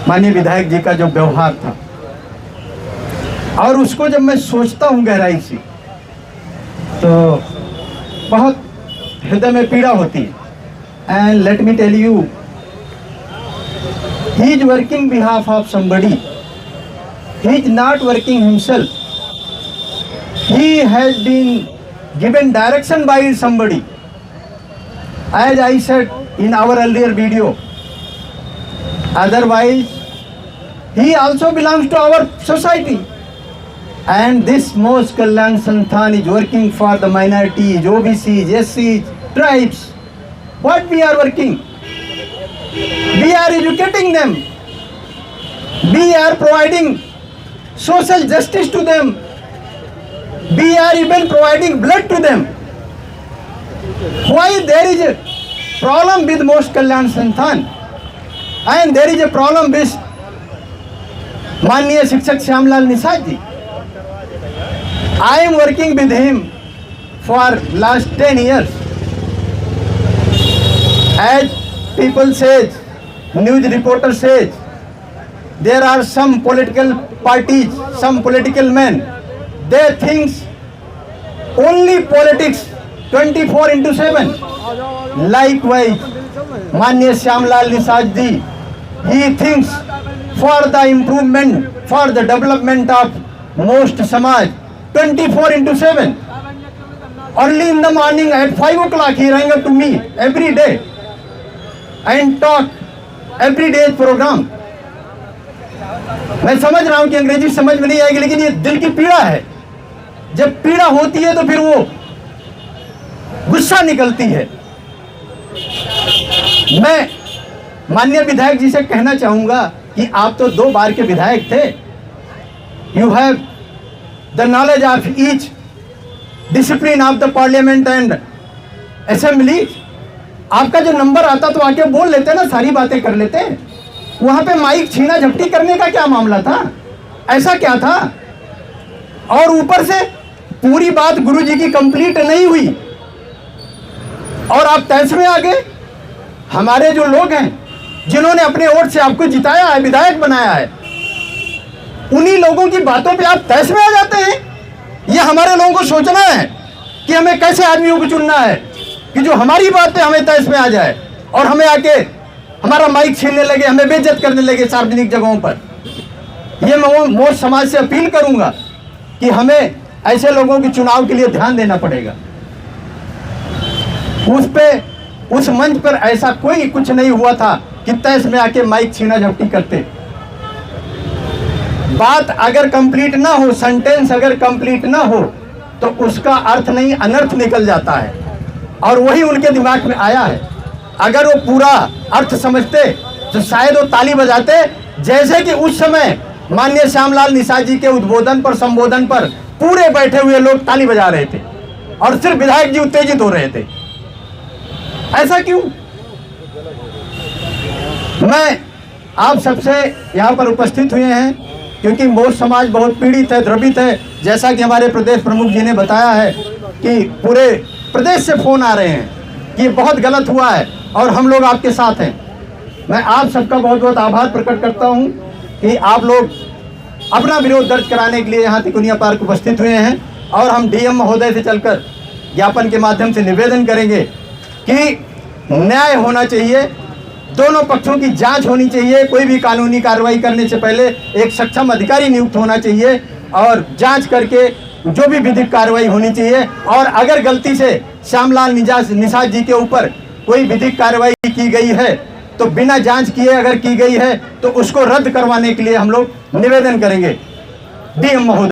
माननीय विधायक जी का जो व्यवहार था, और उसको जब मैं सोचता हूँ गहराई से तो बहुत हृदय में पीड़ा होती है। And let me tell you, he is working behalf of somebody, he is not working himself, he has been given direction by somebody. As I said in our earlier video, otherwise he also belongs to our society, and this Mosh Kalyan Santhan is working for the minorities, OBCs, SCs, tribes. What we are working? We are educating them, we are providing social justice to them, we are even providing blood to them. Why there is a problem with Mosh Kalyan Santhan and there is a problem with माननीय शिक्षक Shyamlal Nishad ji? I am working with him for last 10 years. As people says, news reporter says, there are some political parties, some political men, they think only politics 24/7. Likewise, माननीय Shyamlal Nishad ji, he thinks for the improvement, for the development of most Samaj 24/7. Early in the morning at 5 o'clock he rang up to me every day and talk every day's program. मैं समझ रहा हूं कि अंग्रेजी समझ में नहीं आएगी, लेकिन ये दिल की पीड़ा है। जब पीड़ा होती है तो फिर वो गुस्सा निकलती है। मैं माननीय विधायक जी से कहना चाहूंगा कि आप तो 2 बार के विधायक थे। You have the knowledge of each discipline of the parliament and assembly. आपका जो नंबर आता तो आके बोल लेते ना, सारी बातें कर लेते। वहां पे माइक छीना झपटी करने का क्या मामला था? ऐसा क्या था? और ऊपर से पूरी बात गुरुजी की कंप्लीट नहीं हुई और आप तैस में आ गए। हमारे जो लोग हैं जिन्होंने अपने वोट से आपको जिताया है, विधायक बनाया है, उन्हीं लोगों की बातों पे आप तैस में आ जाते हैं। ये हमारे लोगों को सोचना है कि हमें कैसे आदमियों को चुनना है कि जो हमारी बात पे हमें तैस में आ जाए और हमें आके हमारा माइक छीनने लगे, हमें बेइज्जत करने लगे सार्वजनिक जगहों पर। ये मैं मोश समाज से अपील करूंगा कि हमें ऐसे लोगों के चुनाव के लिए ध्यान देना पड़ेगा। उस मंच पर ऐसा कोई कुछ नहीं हुआ था कि तैस में आके माइक छीना झपटी करते। बात अगर कंप्लीट ना हो, सेंटेंस अगर कंप्लीट ना हो तो उसका अर्थ नहीं अनर्थ निकल जाता है, और वही उनके दिमाग में आया है। अगर वो पूरा अर्थ समझते तो शायद वो ताली बजाते, जैसे कि उस समय माननीय श्यामलाल निषाद जी के उद्बोधन पर, संबोधन पर पूरे बैठे हुए लोग ताली बजा रहे थे और सिर्फ विधायक जी उत्तेजित हो रहे थे। ऐसा क्यों? मैं आप सबसे यहाँ पर उपस्थित हुए हैं क्योंकि मोश समाज बहुत पीड़ित है, द्रवित है। जैसा कि हमारे प्रदेश प्रमुख जी ने बताया है कि पूरे प्रदेश से फोन आ रहे हैं कि बहुत गलत हुआ है और हम लोग आपके साथ हैं। मैं आप सबका बहुत बहुत आभार प्रकट करता हूं कि आप लोग अपना विरोध दर्ज कराने के लिए यहाँ तिकोनिया पार्क उपस्थित हुए हैं, और हम डीएम महोदय से चलकर ज्ञापन के माध्यम से निवेदन करेंगे कि न्याय होना चाहिए, दोनों पक्षों की जांच होनी चाहिए। कोई भी कानूनी कार्रवाई करने से पहले एक सक्षम अधिकारी नियुक्त होना चाहिए और जांच करके जो भी विधिक कार्रवाई होनी चाहिए। और अगर गलती से श्यामलाल निषाद जी के ऊपर कोई विधिक कार्रवाई की गई है तो बिना जांच किए अगर की गई है तो उसको रद्द करवाने के लिए हम लोग निवेदन करेंगे डीएम महोदय।